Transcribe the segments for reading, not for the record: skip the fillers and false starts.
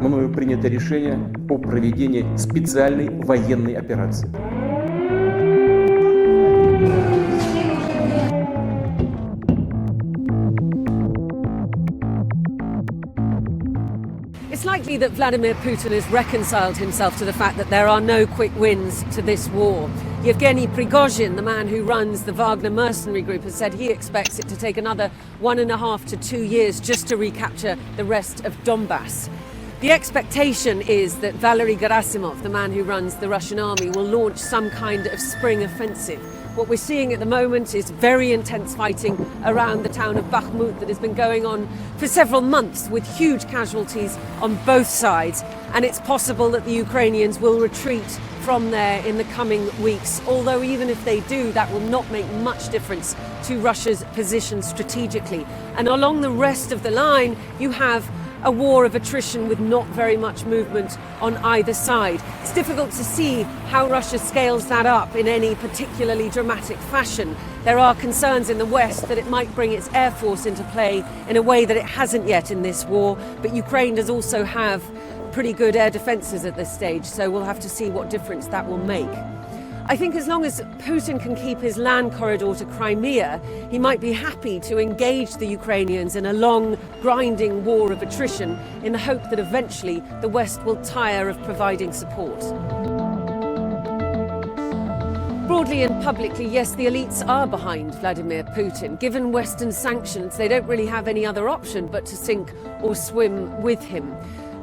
мною принято решение о проведении специальной военной операции. It's likely that Vladimir Putin has reconciled himself to the fact that there are no quick wins to this war. Yevgeny Prigozhin, the man who runs the Wagner mercenary group, has said he expects it to take another 1.5 to 2 years just to recapture the rest of Donbass. The expectation is that Valery Gerasimov, the man who runs the Russian army, will launch some kind of spring offensive. What we're seeing at the moment is very intense fighting around the town of Bakhmut that has been going on for several months with huge casualties on both sides. And it's possible that the Ukrainians will retreat from there in the coming weeks. Although even if they do, that will not make much difference to Russia's position strategically. And along the rest of the line, you have a war of attrition with not very much movement on either side. It's difficult to see how Russia scales that up in any particularly dramatic fashion. There are concerns in the West that it might bring its air force into play in a way that it hasn't yet in this war, but Ukraine does also have pretty good air defences at this stage, so we'll have to see what difference that will make. I think as long as Putin can keep his land corridor to Crimea, he might be happy to engage the Ukrainians in a long, grinding war of attrition in the hope that eventually the West will tire of providing support. Broadly and publicly, yes, the elites are behind Vladimir Putin. Given Western sanctions, they don't really have any other option but to sink or swim with him.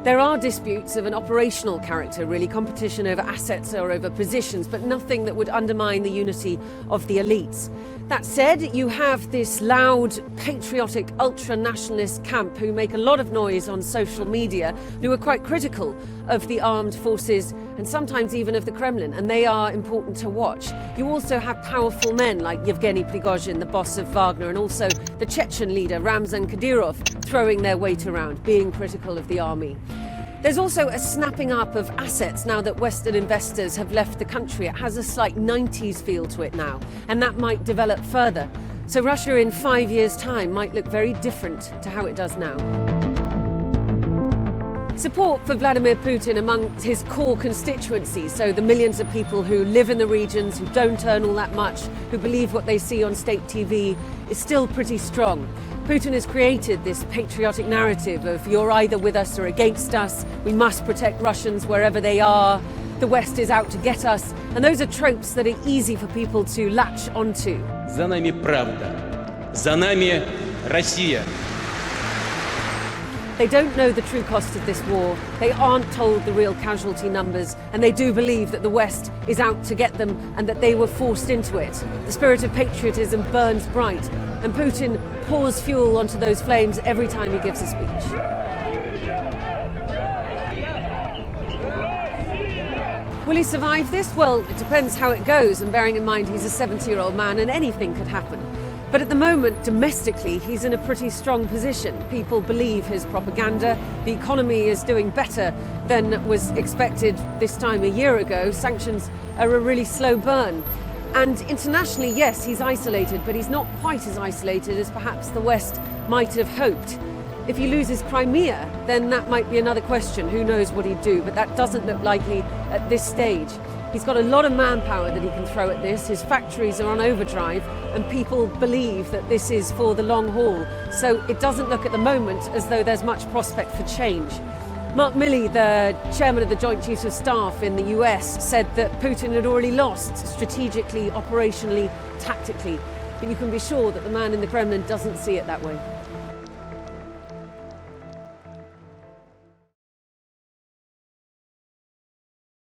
There are disputes of an operational character, really, competition over assets or over positions, but nothing that would undermine the unity of the elites. That said, you have this loud, patriotic, ultra-nationalist camp who make a lot of noise on social media, who are quite critical of the armed forces and sometimes even of the Kremlin, and they are important to watch. You also have powerful men like Yevgeny Prigozhin, the boss of Wagner, and also the Chechen leader Ramzan Kadyrov throwing their weight around, being critical of the army. There's also a snapping up of assets now that Western investors have left the country. It has a slight 90s feel to it now, and that might develop further. So Russia in 5 years' time might look very different to how it does now. Support for Vladimir Putin among his core constituency, so the millions of people who live in the regions, who don't earn all that much, who believe what they see on state TV, is still pretty strong. Putin has created this patriotic narrative of you're either with us or against us, we must protect Russians wherever they are, the West is out to get us, and those are tropes that are easy for people to latch onto. За нами правда, за нами Россия. They don't know the true cost of this war, they aren't told the real casualty numbers, and they do believe that the West is out to get them and that they were forced into it. The spirit of patriotism burns bright, and Putin pours fuel onto those flames every time he gives a speech. Will he survive this? Well, it depends how it goes, and bearing in mind he's a 70-year-old man and anything could happen. But at the moment, domestically, he's in a pretty strong position. People believe his propaganda. The economy is doing better than was expected this time a year ago. Sanctions are a really slow burn. And internationally, yes, he's isolated, but he's not quite as isolated as perhaps the West might have hoped. If he loses Crimea, then that might be another question. Who knows what he'd do? But that doesn't look likely at this stage. He's got a lot of manpower that he can throw at this. His factories are on overdrive, and people believe that this is for the long haul. So it doesn't look at the moment as though there's much prospect for change. Mark Milley, the chairman of the Joint Chiefs of Staff in the US, said that Putin had already lost strategically, operationally, tactically. But you can be sure that the man in the Kremlin doesn't see it that way.